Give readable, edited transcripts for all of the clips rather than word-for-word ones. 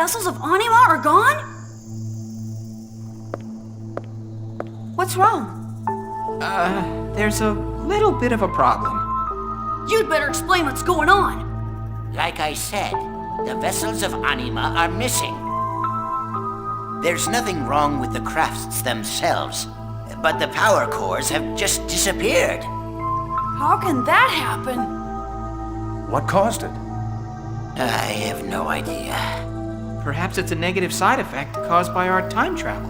vessels of Anima are gone? What's wrong? There's a little bit of a problem. You'd better explain what's going on. Like I said, the vessels of Anima are missing. There's nothing wrong with the crafts themselves, but the power cores have just disappeared. How can that happen? What caused it? I have no idea. Perhaps it's a negative side effect caused by our time travel.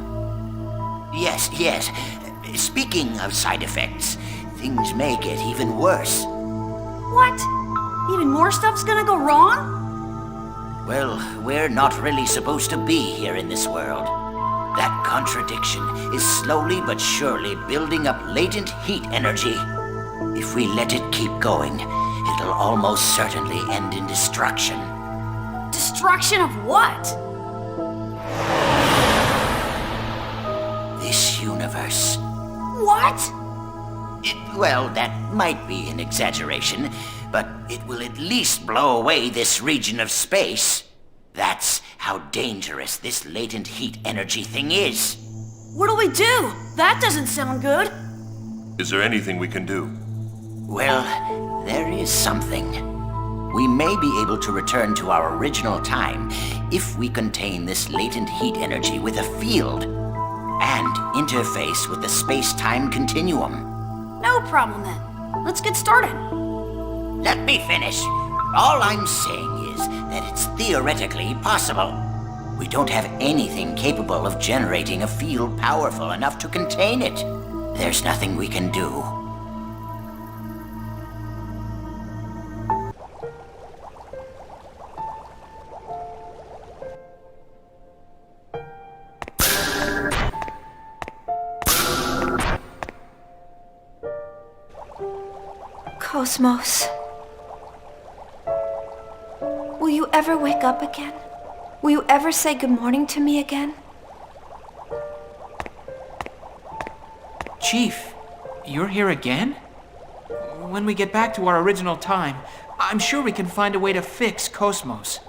Yes. Speaking of side effects, things may get even worse. What? Even more stuff's gonna go wrong? Well, we're not really supposed to be here in this world. That contradiction is slowly but surely building up latent heat energy. If we let it keep going, it'll almost certainly end in destruction. Destruction of what? This universe. What? Well, that might be an exaggeration, but it will at least blow away this region of space. That's how dangerous this latent heat energy thing is. What'll we do? That doesn't sound good. Is there anything we can do? Well, there is something. We may be able to return to our original time if we contain this latent heat energy with a field and interface with the space-time continuum. No problem then. Let's get started. Let me finish. All I'm saying is that it's theoretically possible. We don't have anything capable of generating a field powerful enough to contain it. There's nothing we can do. Cosmos. Will you ever wake up again? Will you ever say good morning to me again? Chief, you're here again? When we get back to our original time, I'm sure we can find a way to fix Cosmos.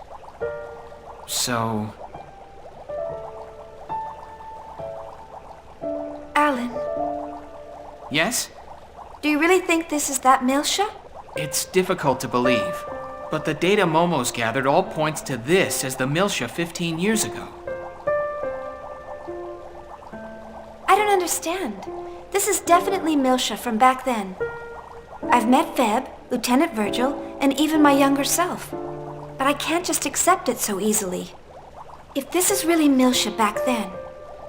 So... Alan, Yes? do you really think this is that Milsha? It's difficult to believe, but the data Momo's gathered all points to this as the Milsha 15 years ago. I don't understand. This is definitely Milsha from back then. I've met Feb, Lieutenant Virgil, and even my younger self. But I can't just accept it so easily. If this is really Milsha back then,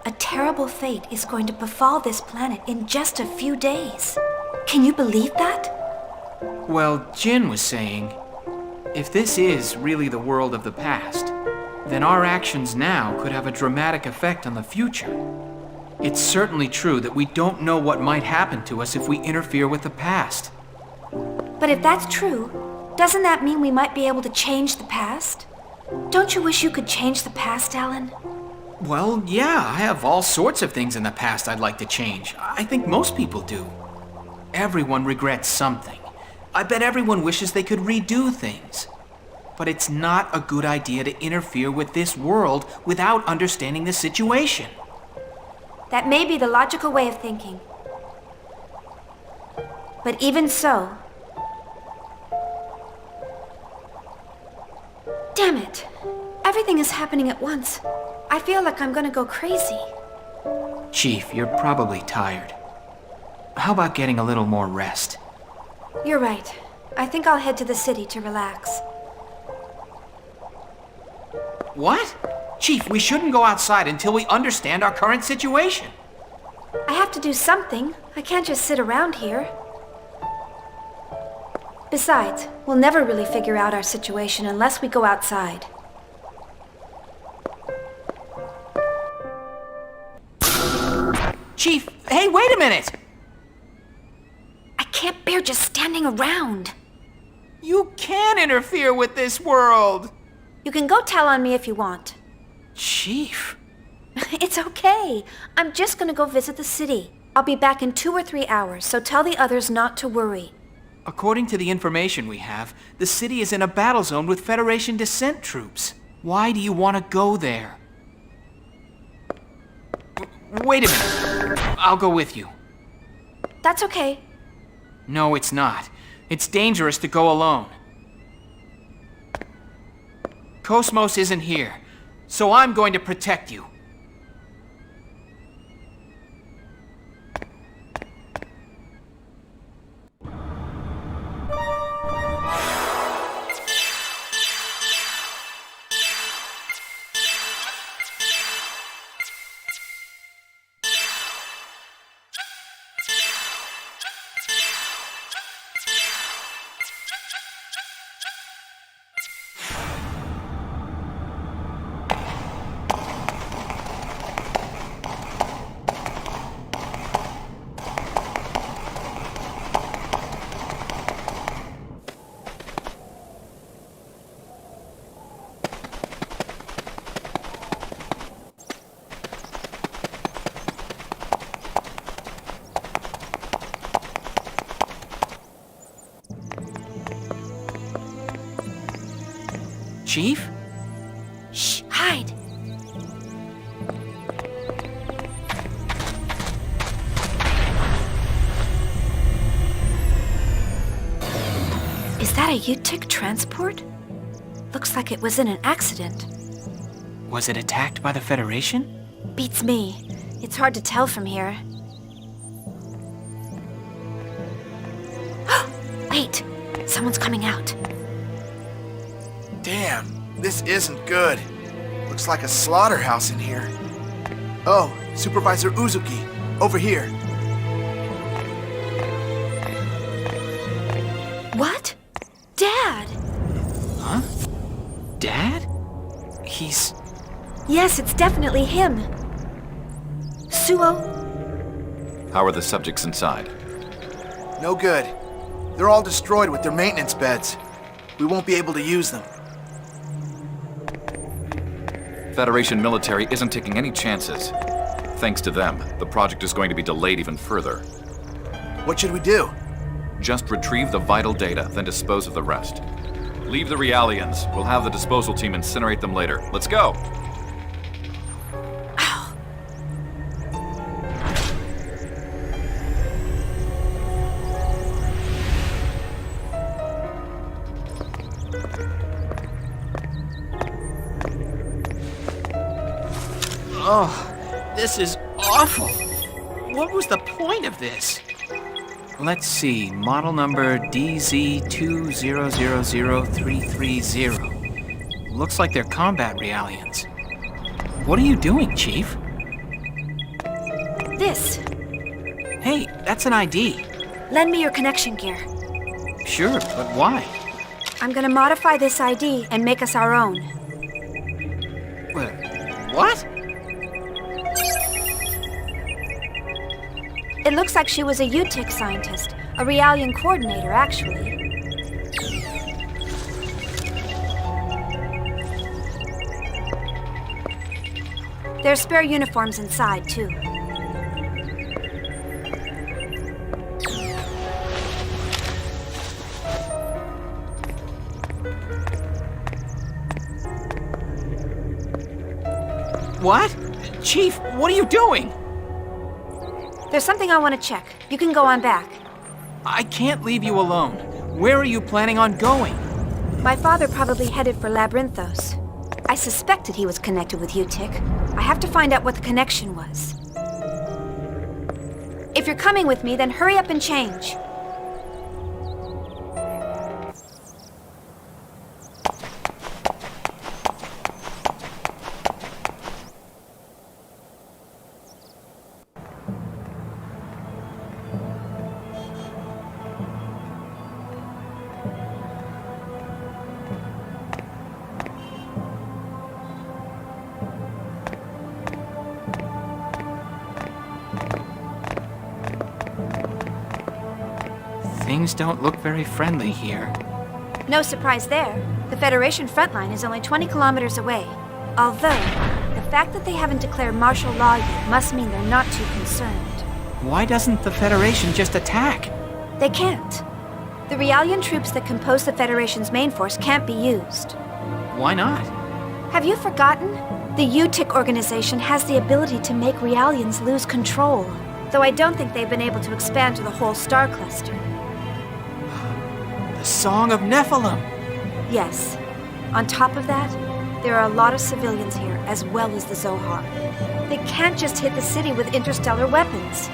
a terrible fate is going to befall this planet in just a few days. Can you believe that? Well, Jin was saying, if this is really the world of the past, then our actions now could have a dramatic effect on the future. It's certainly true that we don't know what might happen to us if we interfere with the past. But if that's true, doesn't that mean we might be able to change the past? Don't you wish you could change the past, Alan? Well, yeah, I have all sorts of things in the past I'd like to change. I think most people do. Everyone regrets something. I bet everyone wishes they could redo things. But it's not a good idea to interfere with this world without understanding the situation. That may be the logical way of thinking. But even so... Damn it! Everything is happening at once. I feel like I'm gonna go crazy. Chief, you're probably tired. How about getting a little more rest? You're right. I think I'll head to the city to relax. What? Chief, we shouldn't go outside until we understand our current situation. I have to do something. I can't just sit around here. Besides, we'll never really figure out our situation unless we go outside. Chief, hey, wait a minute! I can't bear just standing around. You can interfere with this world! You can go tell on me if you want. Chief. It's okay. I'm just gonna go visit the city. I'll be back in 2 or 3 hours, so tell the others not to worry. According to the information we have, the city is in a battle zone with Federation descent troops. Why do you want to go there? Wait a minute. I'll go with you. That's okay. No, it's not. It's dangerous to go alone. Cosmos isn't here, so I'm going to protect you. Chief? Shh, hide. Is that a Utic transport? Looks like it was in an accident. Was it attacked by the Federation? Beats me. It's hard to tell from here. Wait! Someone's coming out. Damn, this isn't good. Looks like a slaughterhouse in here. Oh, Supervisor Uzuki, over here. What? Dad! Huh? Dad? He's... Yes, it's definitely him. Suo? How are the subjects inside? No good. They're all destroyed with their maintenance beds. We won't be able to use them. Federation military isn't taking any chances. Thanks to them, the project is going to be delayed even further. What should we do? Just retrieve the vital data, then dispose of the rest. Leave the Realians. We'll have the disposal team incinerate them later. Let's go! Ow. Oh, this is awful. What was the point of this? Let's see, model number DZ2000330. Looks like they're combat Realians. What are you doing, Chief? This. Hey, that's an ID. Lend me your connection gear. Sure, but why? I'm gonna modify this ID and make us our own. What? It looks like she was a Utic scientist, a Realian coordinator, actually. There are spare uniforms inside, too. What? Chief, what are you doing? There's something I want to check. You can go on back. I can't leave you alone. Where are you planning on going? My father probably headed for Labyrinthos. I suspected he was connected with Utic. I have to find out what the connection was. If you're coming with me, then hurry up and change. Things don't look very friendly here. No surprise there. The Federation front line is only 20 kilometers away. Although, the fact that they haven't declared martial law yet must mean they're not too concerned. Why doesn't the Federation just attack? They can't. The Realian troops that compose the Federation's main force can't be used. Why not? Have you forgotten? The UTIC organization has the ability to make Realians lose control. Though I don't think they've been able to expand to the whole star cluster. The Song of Nephilim! Yes. On top of that, there are a lot of civilians here, as well as the Zohar. They can't just hit the city with interstellar weapons.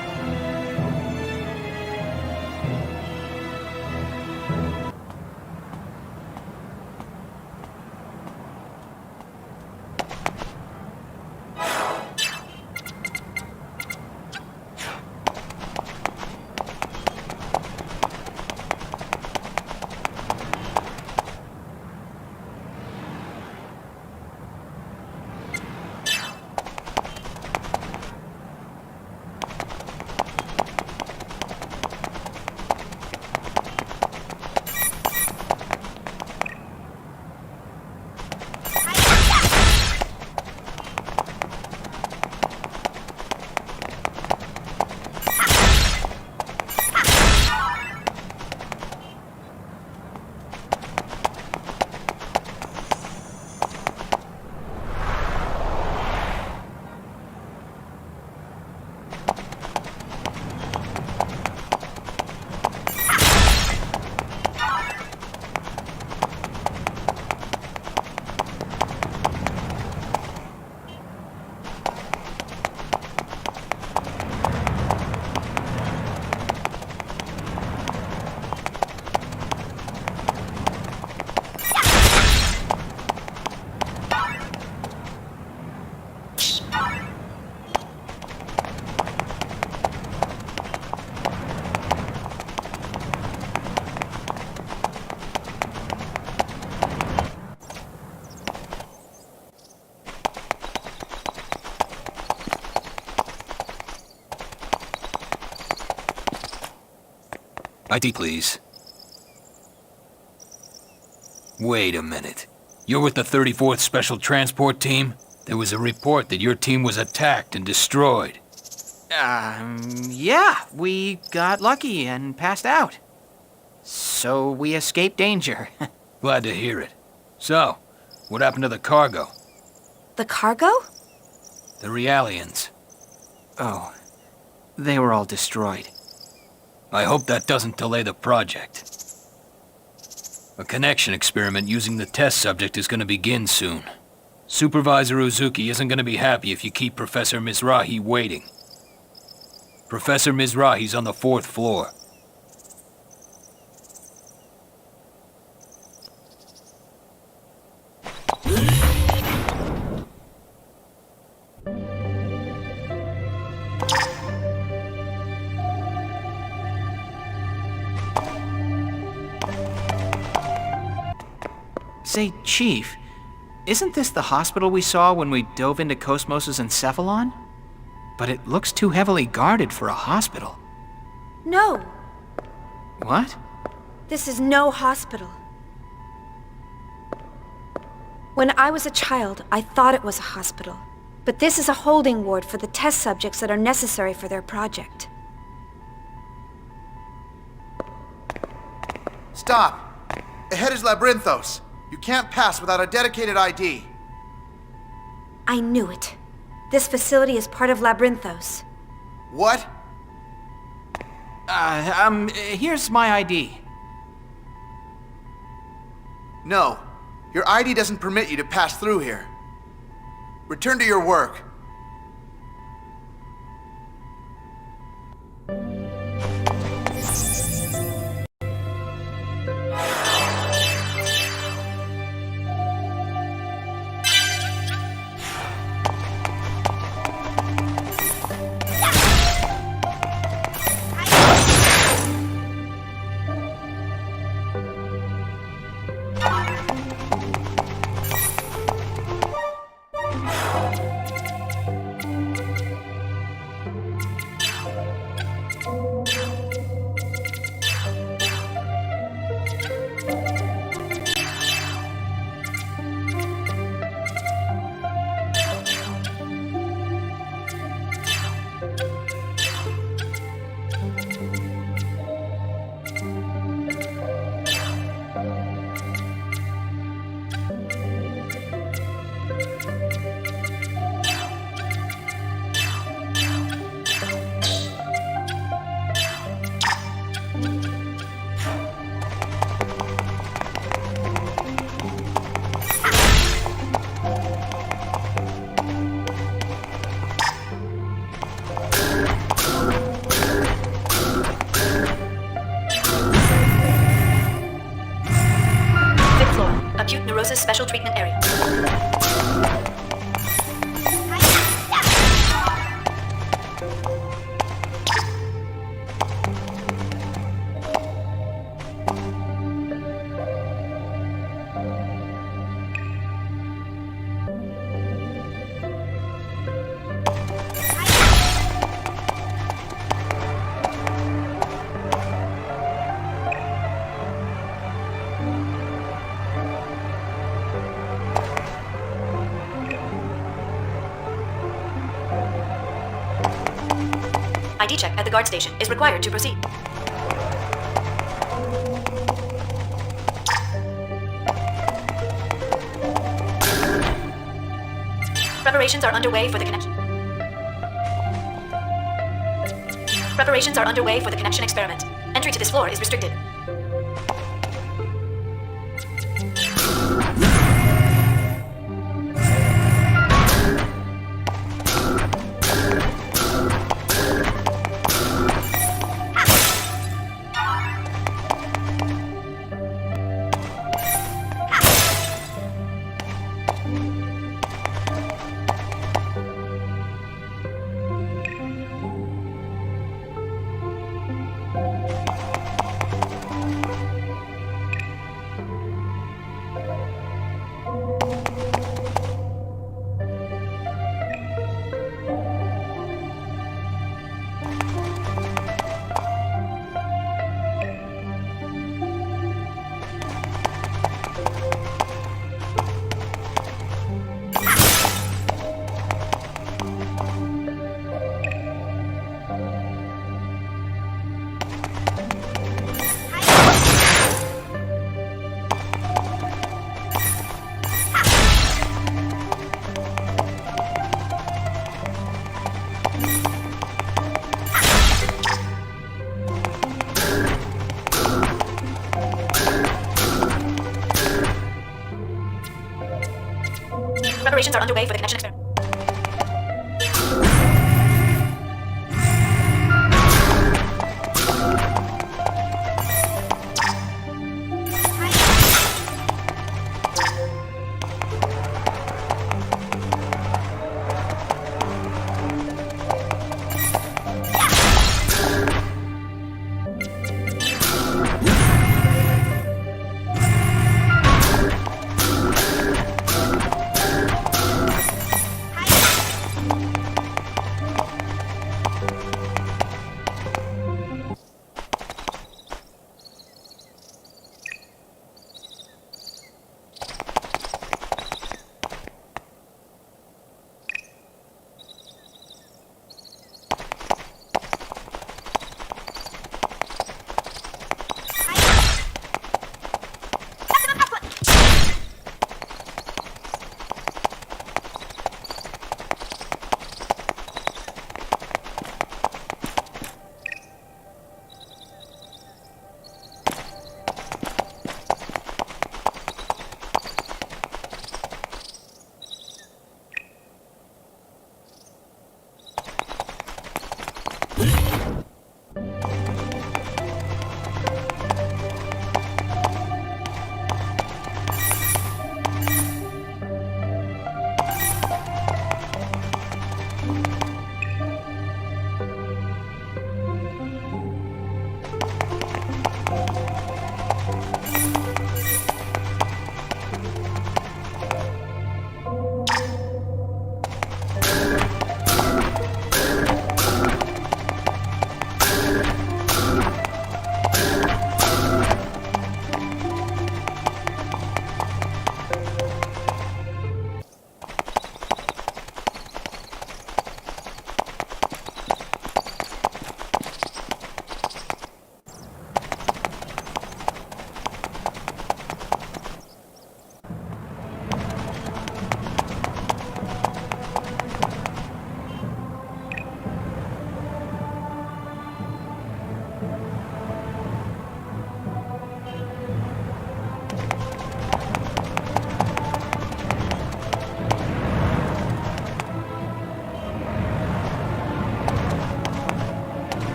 ID, please. Wait a minute. You're with the 34th Special Transport Team? There was a report that your team was attacked and destroyed. Yeah, we got lucky and passed out. So we escaped danger. Glad to hear it. So, what happened to the cargo? The cargo? The Realians. Oh, they were all destroyed. I hope that doesn't delay the project. A connection experiment using the test subject is going to begin soon. Supervisor Uzuki isn't going to be happy if you keep Professor Mizrahi waiting. Professor Mizrahi's on the 4th floor. Say, Chief, isn't this the hospital we saw when we dove into Cosmos' Encephalon? But it looks too heavily guarded for a hospital. No, What? this is no hospital. When I was a child, I thought it was a hospital. But this is a holding ward for the test subjects that are necessary for their project. Stop! Ahead is Labyrinthos. You can't pass without a dedicated ID. I knew it. This facility is part of Labyrinthos. What? Here's my ID. No. Your ID doesn't permit you to pass through here. Return to your work. Forces Special Treatment Area. ID check at the guard station is required to proceed. Preparations are underway for the connection. Preparations are underway for the connection experiment. Entry to this floor is restricted. Preparations are underway for the connection experiment.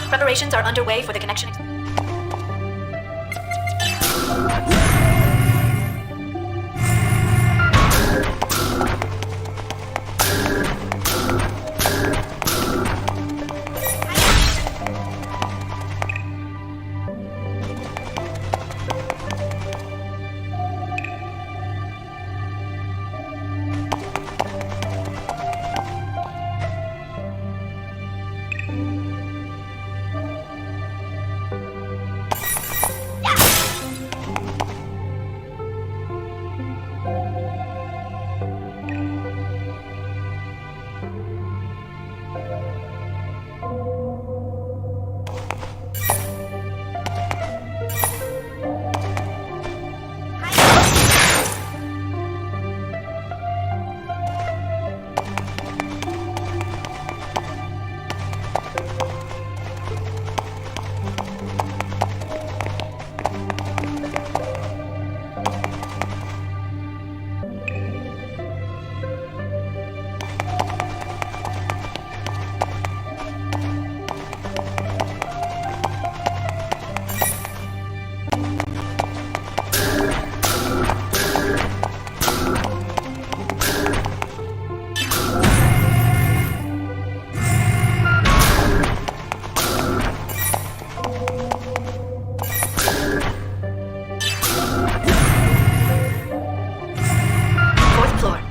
Preparations are underway for the connection.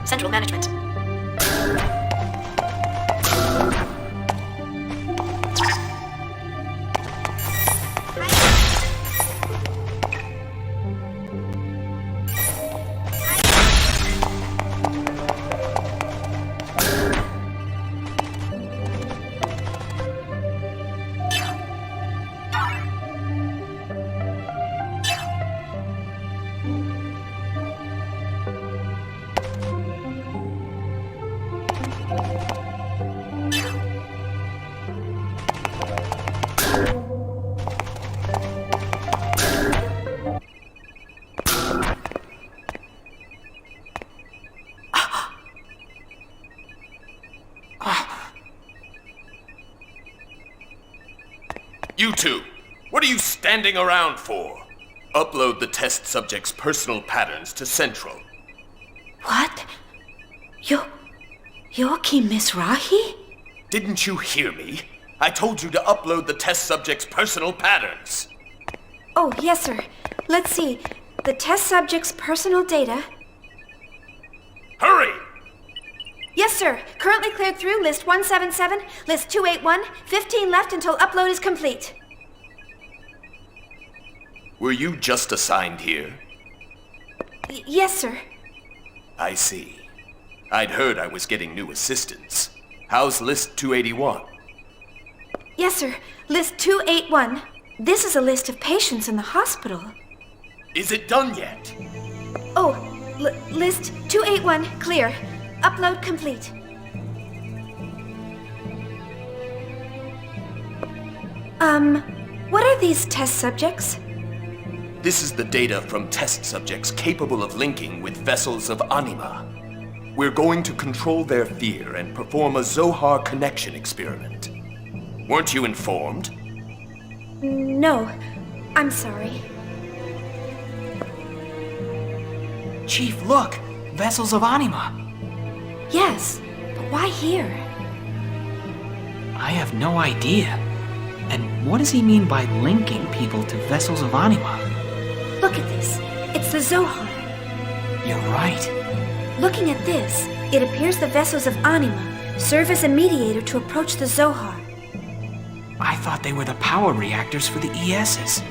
Central management. You two, what are you standing around for? Upload the test subject's personal patterns to Central. What? Yoki Mizrahi? Didn't you hear me? I told you to upload the test subject's personal patterns. Oh, yes, sir. Let's see. The test subject's personal data. Hurry! Yes, sir. Currently cleared through list 177, list 281, 15 left until upload is complete. Were you just assigned here? Yes, sir. I see. I'd heard I was getting new assistants. How's list 281? Yes, sir. List 281. This is a list of patients in the hospital. Is it done yet? Oh, list 281, clear. Upload complete. What are these test subjects? This is the data from test subjects capable of linking with vessels of anima. We're going to control their fear and perform a Zohar connection experiment. Weren't you informed? No, I'm sorry. Chief, look! Vessels of anima. Yes, but why here? I have no idea. And what does he mean by linking people to vessels of anima? Look at this. It's the Zohar. You're right. Looking at this, it appears the vessels of anima serve as a mediator to approach the Zohar. I thought they were the power reactors for the ESs.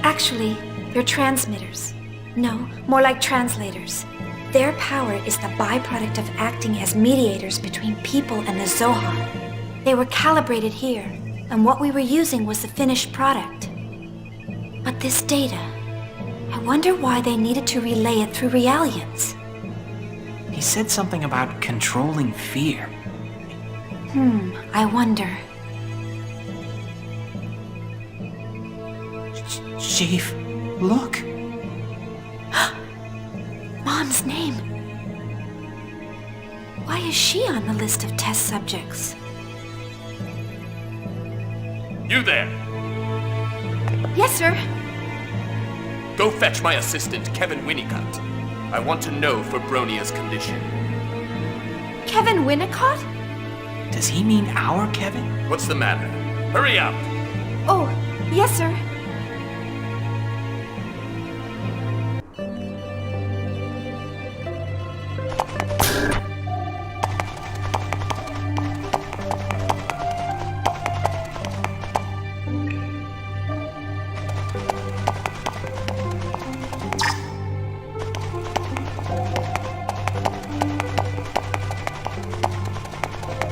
Actually, they're transmitters. No, more like translators. Their power is the byproduct of acting as mediators between people and the Zohar. They were calibrated here, and what we were using was the finished product. But this data, I wonder why they needed to relay it through Realians. He said something about controlling fear. I wonder. Chief, look. Mom's name. Why is she on the list of test subjects? You there! Yes, sir. Go fetch my assistant, Kevin Winnicott. I want to know Febronia's condition. Kevin Winnicott? Does he mean our Kevin? What's the matter? Hurry up! Oh, yes, sir.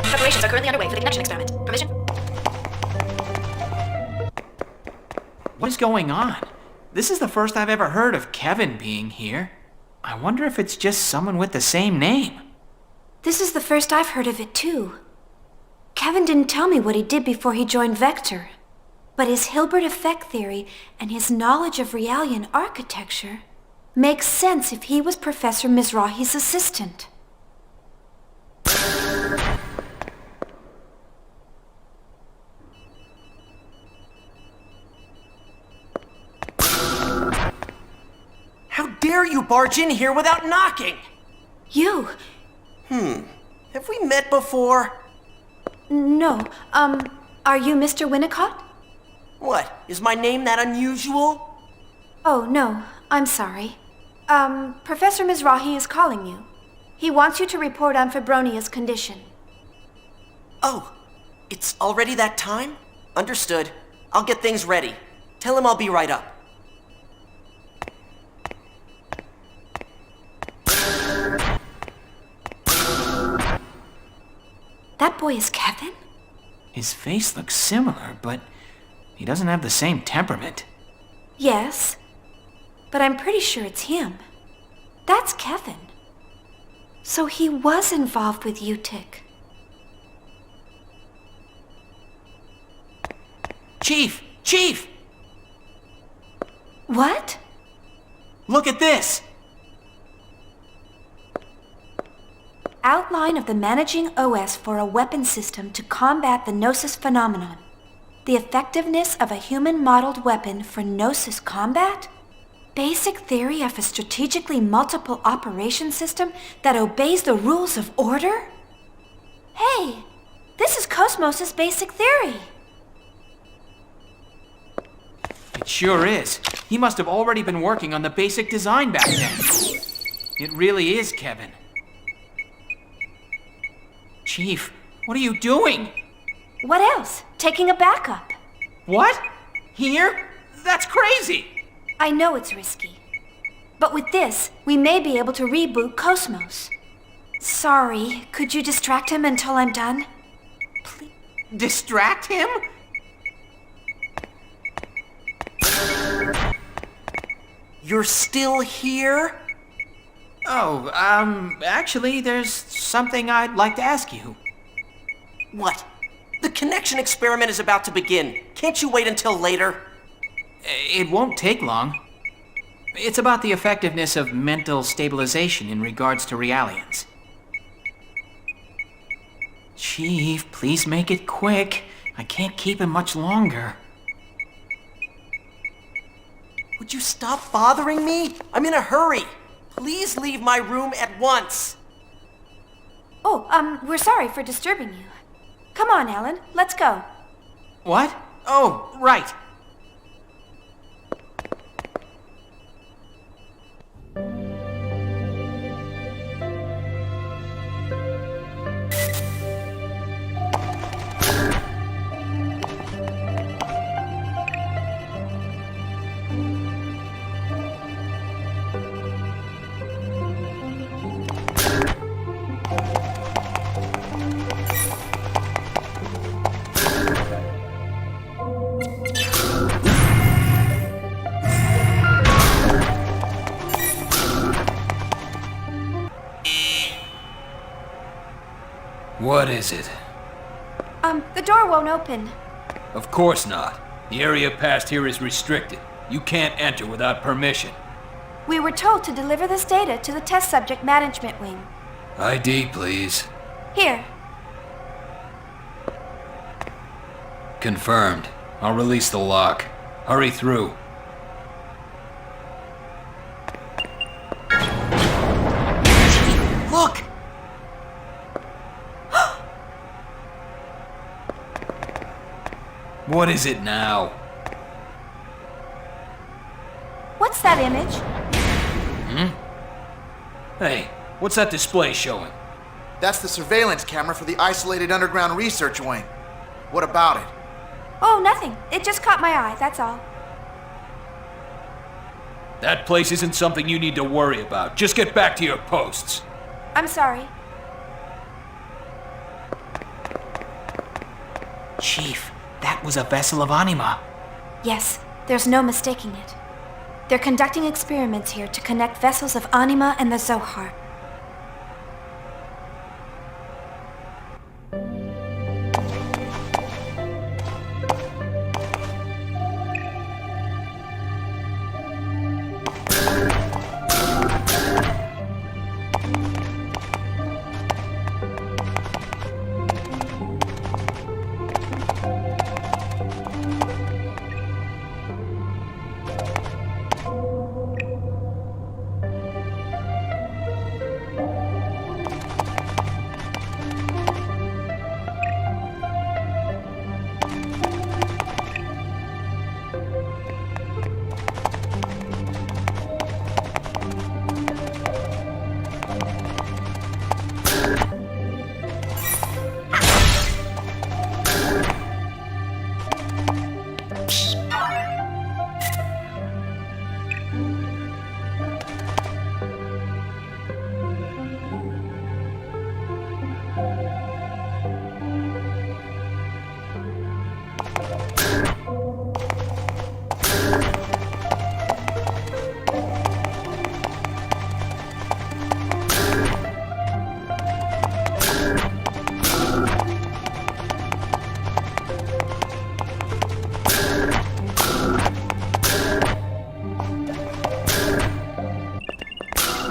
Preparations are currently underway for the connection experiment. Permission? What is going on? This is the first I've ever heard of Kevin being here. I wonder if it's just someone with the same name. This is the first I've heard of it, too. Kevin didn't tell me what he did before he joined Vector. But his Hilbert effect theory and his knowledge of Realian architecture makes sense if he was Professor Mizrahi's assistant. How dare you barge in here without knocking? You? Have we met before? No. Are you Mr. Winnicott? What, is my name that unusual? Oh, no. I'm sorry. Professor Mizrahi is calling you. He wants you to report on Febronia's condition. Oh, it's already that time? Understood. I'll get things ready. Tell him I'll be right up. That boy is Kevin? His face looks similar, but he doesn't have the same temperament. Yes, but I'm pretty sure it's him. That's Kevin. So he was involved with UTIC. Chief! Chief! What? Look at this! Outline of the managing OS for a weapon system to combat the Gnosis phenomenon. The effectiveness of a human-modeled weapon for Gnosis combat? Basic theory of a strategically multiple operation system that obeys the rules of order? Hey, this is Cosmos' basic theory. It sure is. He must have already been working on the basic design back then. It really is, Kevin. Chief, what are you doing? What else? Taking a backup. What? Here? That's crazy! I know it's risky. But with this, we may be able to reboot Cosmos. Sorry, could you distract him until I'm done? Please. Distract him? You're still here? Oh, actually, there's something I'd like to ask you. What? The connection experiment is about to begin. Can't you wait until later? It won't take long. It's about the effectiveness of mental stabilization in regards to realians. Chief, please make it quick. I can't keep him much longer. Would you stop bothering me? I'm in a hurry. Please leave my room at once. Oh, we're sorry for disturbing you. Come on, Alan, let's go. What? Oh, right. What is it? The door won't open. Of course not. The area past here is restricted. You can't enter without permission. We were told to deliver this data to the Test Subject Management Wing. ID, please. Here. Confirmed. I'll release the lock. Hurry through. Look! What is it now? What's that image? Hey, what's that display showing? That's the surveillance camera for the isolated underground research wing. What about it? Oh, nothing. It just caught my eye, that's all. That place isn't something you need to worry about. Just get back to your posts. I'm sorry. Chief, that was a vessel of Anima. Yes, there's no mistaking it. They're conducting experiments here to connect vessels of Anima and the Zohar.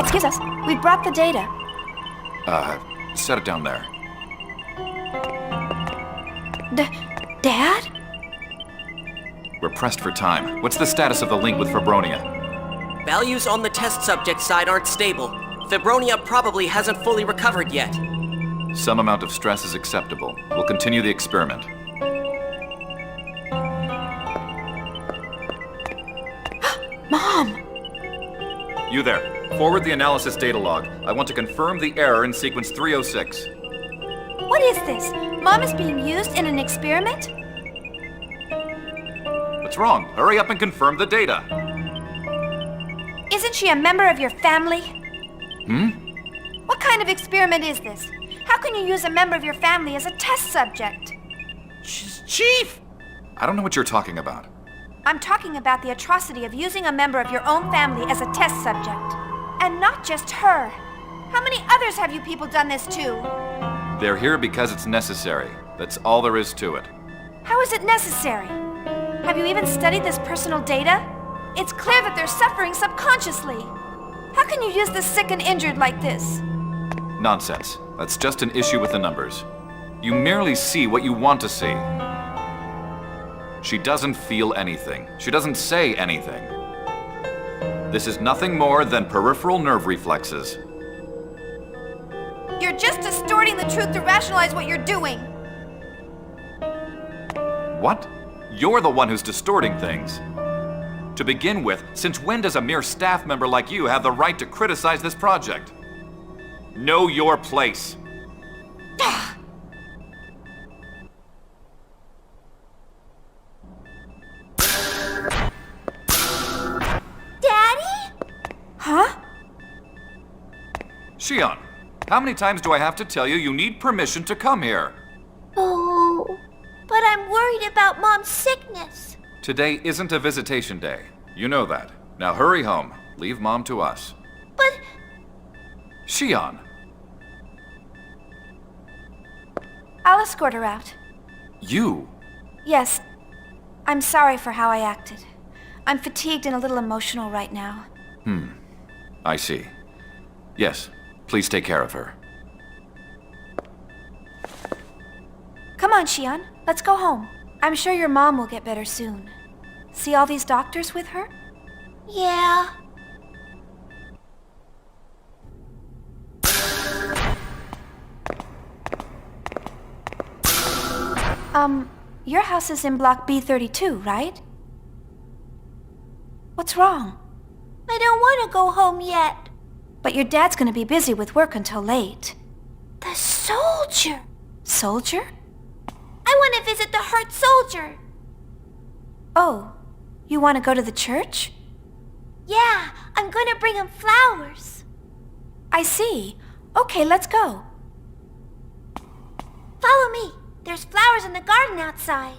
Excuse us, we brought the data. Set it down there. Dad? We're pressed for time. What's the status of the link with Fabronia? Values on the test subject side aren't stable. Fibronia probably hasn't fully recovered yet. Some amount of stress is acceptable. We'll continue the experiment. Mom! You there. Forward the analysis data log. I want to confirm the error in sequence 306. What is this? Mom is being used in an experiment? What's wrong? Hurry up and confirm the data. Isn't she a member of your family? Hmm? What kind of experiment is this? How can you use a member of your family as a test subject? Chief! I don't know what you're talking about. I'm talking about the atrocity of using a member of your own family as a test subject. And not just her. How many others have you people done this to? They're here because it's necessary. That's all there is to it. How is it necessary? Have you even studied this personal data? It's clear that they're suffering subconsciously. How can you use the sick and injured like this? Nonsense. That's just an issue with the numbers. You merely see what you want to see. She doesn't feel anything. She doesn't say anything. This is nothing more than peripheral nerve reflexes. You're just distorting the truth to rationalize what you're doing. What? You're the one who's distorting things. To begin with, since when does a mere staff member like you have the right to criticize this project? Know your place. Daddy? Huh? Shion, how many times do I have to tell you you need permission to come here? Oh, but I'm worried about Mom's sickness. Today isn't a visitation day. You know that. Now hurry home. Leave Mom to us. But... Shion. I'll escort her out. You? Yes. I'm sorry for how I acted. I'm fatigued and a little emotional right now. I see. Yes, please take care of her. Come on, Shion. Let's go home. I'm sure your mom will get better soon. See all these doctors with her? Yeah. Your house is in block B32, right? What's wrong? I don't want to go home yet. But your dad's gonna be busy with work until late. The soldier! Soldier? I want to visit the hurt soldier. Oh, you want to go to the church? Yeah, I'm gonna bring him flowers. I see. Okay, let's go. Follow me. There's flowers in the garden outside.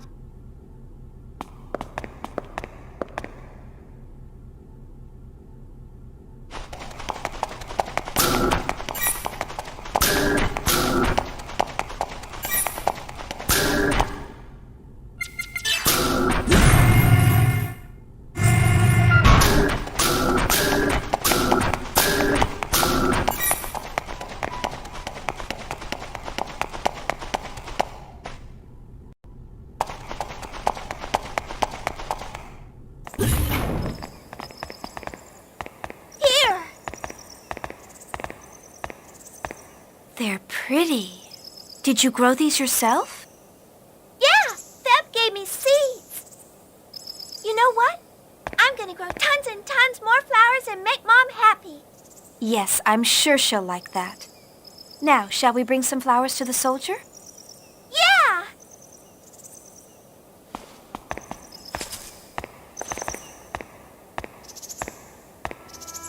They're pretty. Did you grow these yourself? Yeah, Feb gave me seeds. You know what? I'm gonna grow tons and tons more flowers and make Mom happy. Yes, I'm sure she'll like that. Now, shall we bring some flowers to the soldier? Yeah!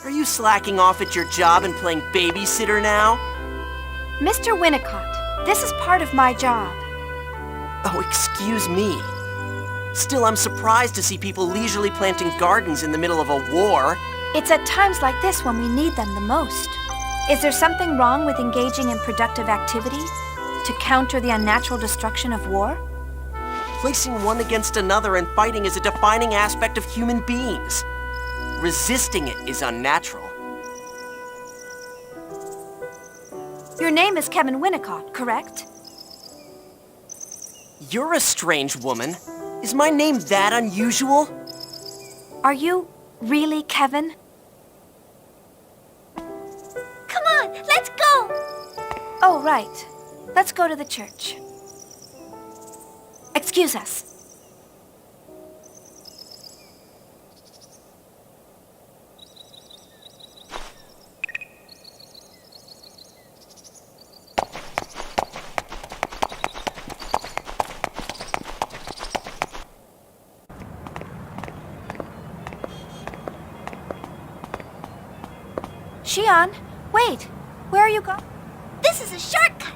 Are you slacking off at your job and playing babysitter now? Mr. Winnicott, this is part of my job. Oh, excuse me. Still, I'm surprised to see people leisurely planting gardens in the middle of a war. It's at times like this when we need them the most. Is there something wrong with engaging in productive activity to counter the unnatural destruction of war? Placing one against another and fighting is a defining aspect of human beings. Resisting it is unnatural. Your name is Kevin Winnicott, correct? You're a strange woman. Is my name that unusual? Are you really Kevin? let's go! Oh, right. Let's go to the church. Excuse us. Xion, wait. Where are you going? This is a shortcut.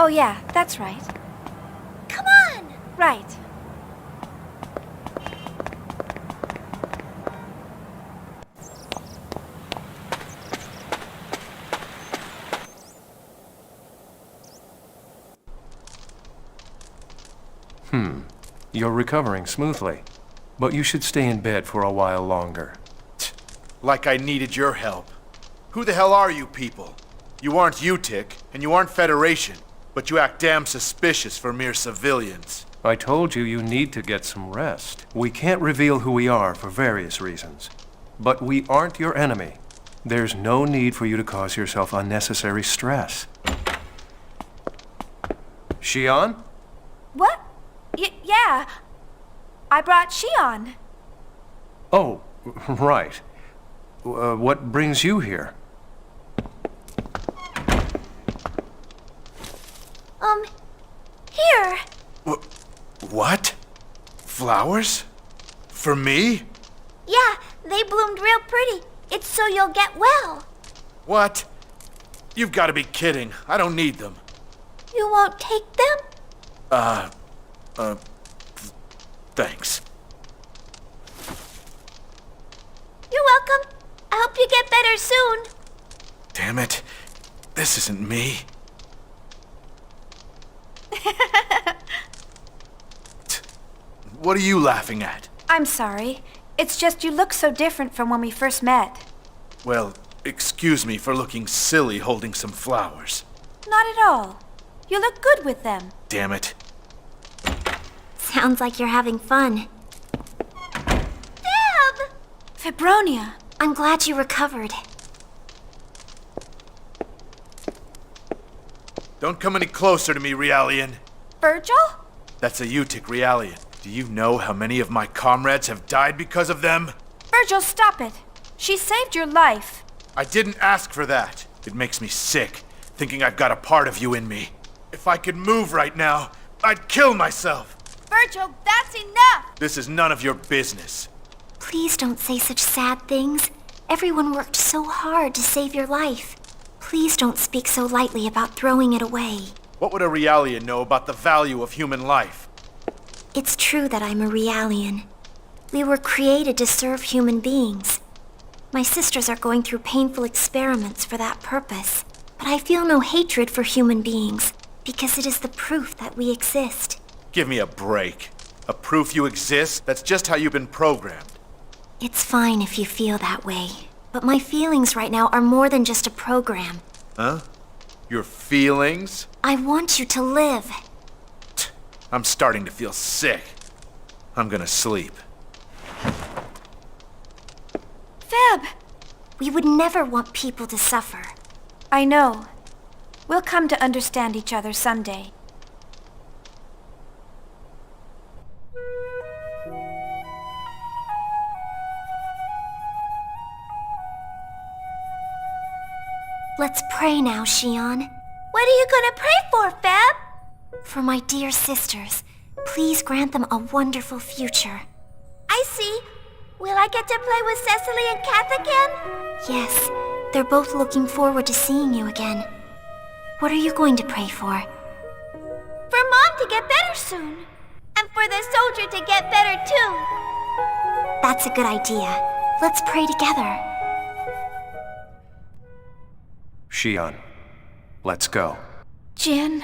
Oh yeah, that's right. Come on. Right. You're recovering smoothly, but you should stay in bed for a while longer. Like I needed your help. Who the hell are you people? You aren't UTIC, and you aren't Federation, but you act damn suspicious for mere civilians. I told you you need to get some rest. We can't reveal who we are for various reasons, but we aren't your enemy. There's no need for you to cause yourself unnecessary stress. Xion? What? Yeah. I brought Xion. Oh, right. What brings you here? Here. What? Flowers? For me? Yeah, they bloomed real pretty. It's so you'll get well. What? You've got to be kidding. I don't need them. You won't take them? Thanks. You're welcome. I hope you get better soon. Damn it. This isn't me. What are you laughing at? I'm sorry. It's just you look so different from when we first met. Well, excuse me for looking silly holding some flowers. Not at all. You look good with them. Damn it. Sounds like you're having fun. Deb! Fibronia. I'm glad you recovered. Don't come any closer to me, Realian. Virgil? That's a UTIC, Realian. Do you know how many of my comrades have died because of them? Virgil, stop it. She saved your life. I didn't ask for that. It makes me sick, thinking I've got a part of you in me. If I could move right now, I'd kill myself. Virgil, that's enough! This is none of your business. Please don't say such sad things. Everyone worked so hard to save your life. Please don't speak so lightly about throwing it away. What would a Realian know about the value of human life? It's true that I'm a Realian. We were created to serve human beings. My sisters are going through painful experiments for that purpose. But I feel no hatred for human beings, because it is the proof that we exist. Give me a break. A proof you exist? That's just how you've been programmed. It's fine if you feel that way. But my feelings right now are more than just a program. Huh? Your feelings? I want you to live. I'm starting to feel sick. I'm gonna sleep. Feb! We would never want people to suffer. I know. We'll come to understand each other someday. Let's pray now, Xion. What are you gonna pray for, Feb? For my dear sisters, please grant them a wonderful future. I see. Will I get to play with Cecily and Kath again? Yes, they're both looking forward to seeing you again. What are you going to pray for? For Mom to get better soon. And for the soldier to get better too. That's a good idea. Let's pray together. Xion, let's go. Jin.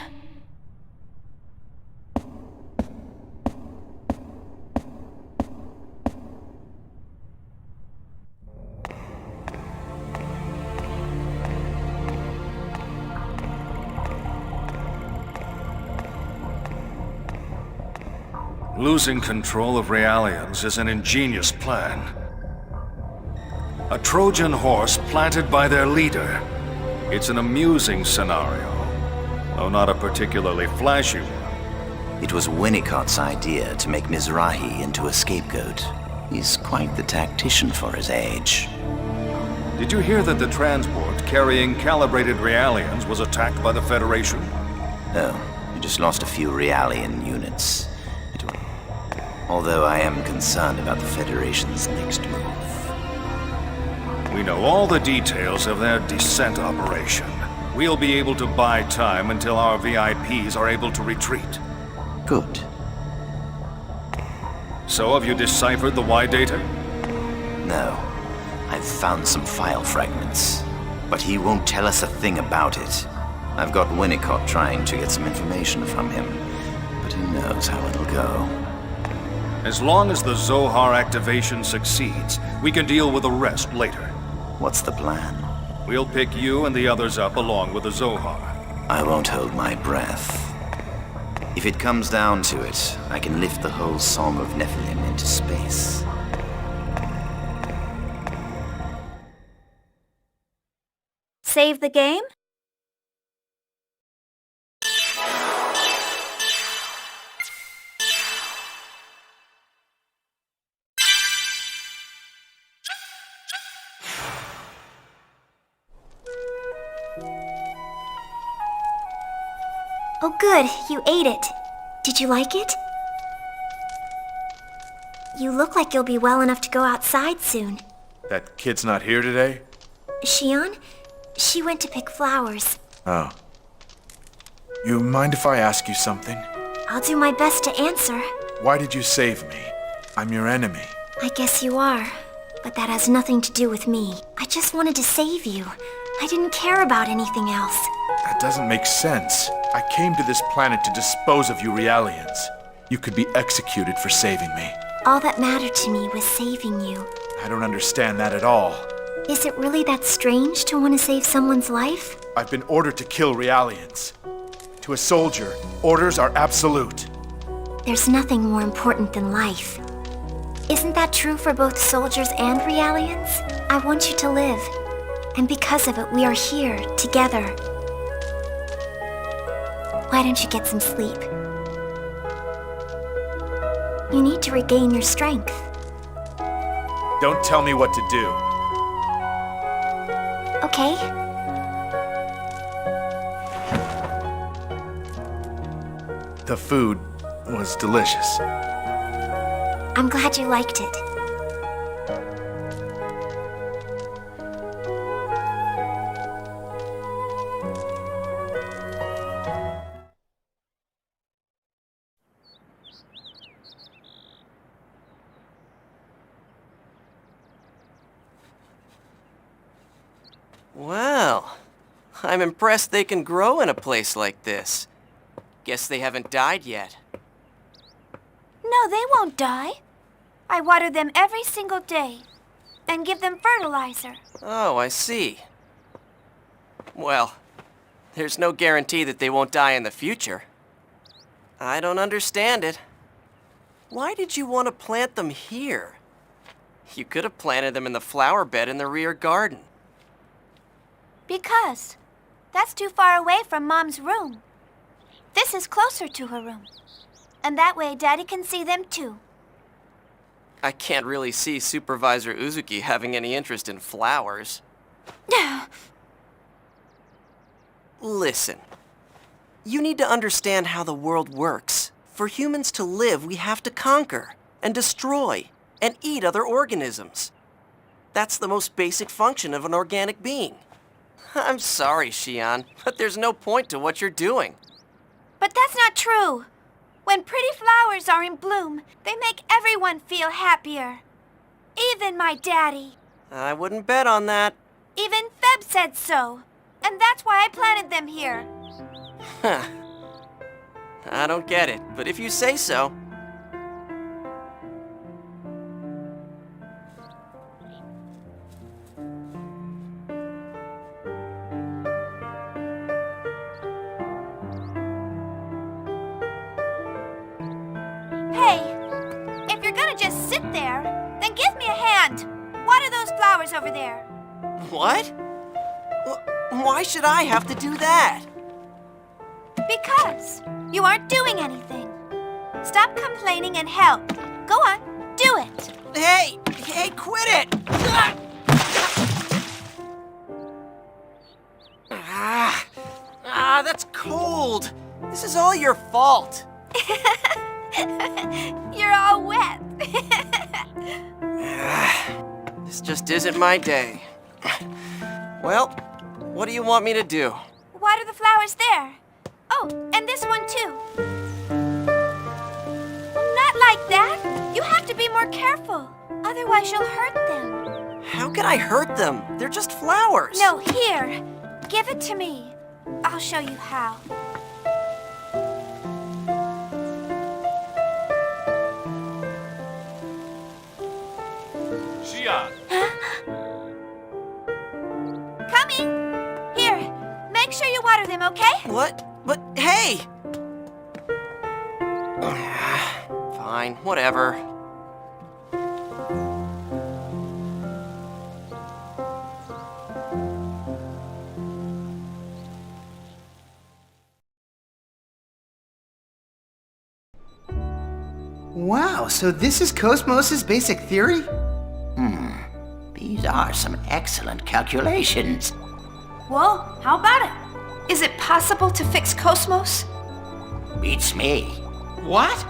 Losing control of Realians is an ingenious plan. A Trojan horse planted by their leader. It's an amusing scenario, though not a particularly flashy one. It was Winnicott's idea to make Mizrahi into a scapegoat. He's quite the tactician for his age. Did you hear that the transport carrying calibrated Realians was attacked by the Federation? Oh, we just lost a few Realian units. Although I am concerned about the Federation's next move. We know all the details of their descent operation. We'll be able to buy time until our VIPs are able to retreat. Good. So have you deciphered the Y data? No. I've found some file fragments. But he won't tell us a thing about it. I've got Winnicott trying to get some information from him. But who knows how it'll go. As long as the Zohar activation succeeds, we can deal with the rest later. What's the plan? We'll pick you and the others up along with the Zohar. I won't hold my breath. If it comes down to it, I can lift the whole Song of Nephilim into space. Save the game? Oh good, you ate it. Did you like it? You look like you'll be well enough to go outside soon. That kid's not here today? Shion? She went to pick flowers. Oh. You mind if I ask you something? I'll do my best to answer. Why did you save me? I'm your enemy. I guess you are. But that has nothing to do with me. I just wanted to save you. I didn't care about anything else. That doesn't make sense. I came to this planet to dispose of you Realians. You could be executed for saving me. All that mattered to me was saving you. I don't understand that at all. Is it really that strange to want to save someone's life? I've been ordered to kill Realians. To a soldier, orders are absolute. There's nothing more important than life. Isn't that true for both soldiers and Realians? I want you to live. And because of it, we are here, together. Why don't you get some sleep? You need to regain your strength. Don't tell me what to do. Okay? The food was delicious. I'm glad you liked it. Well, I'm impressed they can grow in a place like this. Guess they haven't died yet. No, they won't die. I water them every single day and give them fertilizer. Oh, I see. Well, there's no guarantee that they won't die in the future. I don't understand it. Why did you want to plant them here? You could have planted them in the flower bed in the rear garden. Because that's too far away from Mom's room. This is closer to her room. And that way Daddy can see them too. I can't really see Supervisor Uzuki having any interest in flowers. Listen, you need to understand how the world works. For humans to live, we have to conquer and destroy and eat other organisms. That's the most basic function of an organic being. I'm sorry, Shion, but there's no point to what you're doing. But that's not true. When pretty flowers are in bloom, they make everyone feel happier. Even my daddy. I wouldn't bet on that. Even Feb said so. And that's why I planted them here. Huh. I don't get it, but if you say so. Hey, sit there, then give me a hand. Water those flowers over there. What? Why should I have to do that? Because you aren't doing anything. Stop complaining and help. Go on, do it. Hey, quit it! That's cold. This is all your fault. You're all wet. This just isn't my day. Well, what do you want me to do? Water the flowers there. Oh, and this one too. Not like that. You have to be more careful. Otherwise you'll hurt them. How could I hurt them? They're just flowers. No, here. Give it to me. I'll show you how. Xian! Coming! Here, make sure you water them, okay? What? But hey! Fine, whatever. Wow, so this is Cosmos' basic theory? These are some excellent calculations. Well, how about it? Is it possible to fix Cosmos? Beats me. What?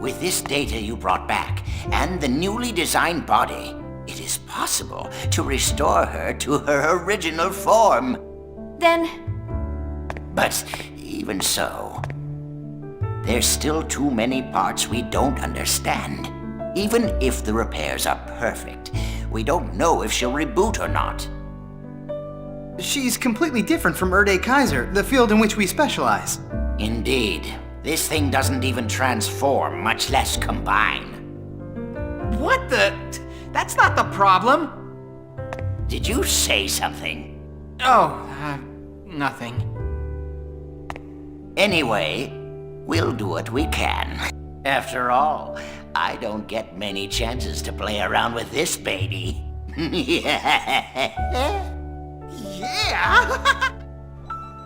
With this data you brought back, and the newly designed body, it is possible to restore her to her original form. Then, But even so, there's still too many parts we don't understand. Even if the repairs are perfect, we don't know if she'll reboot or not. She's completely different from Erde Kaiser, the field in which we specialize. Indeed. This thing doesn't even transform, much less combine. What the? That's not the problem. Did you say something? Oh, nothing. Anyway, we'll do what we can. After all, I don't get many chances to play around with this baby. Yeah!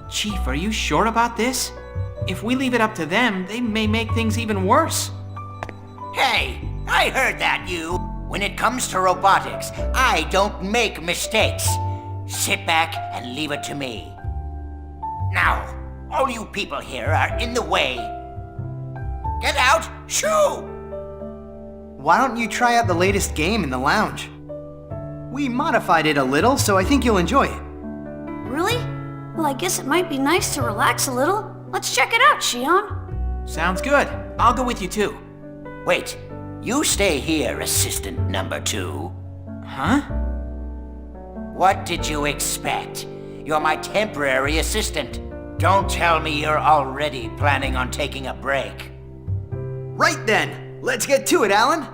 Chief, are you sure about this? If we leave it up to them, they may make things even worse. Hey, I heard that, you. When it comes to robotics, I don't make mistakes. Sit back and leave it to me. Now, all you people here are in the way. Get out! Shoo! Why don't you try out the latest game in the lounge? We modified it a little, so I think you'll enjoy it. Really? Well, I guess it might be nice to relax a little. Let's check it out, Xian. Sounds good. I'll go with you too. Wait, you stay here, assistant number 2. Huh? What did you expect? You're my temporary assistant. Don't tell me you're already planning on taking a break. Right then, let's get to it, Alan.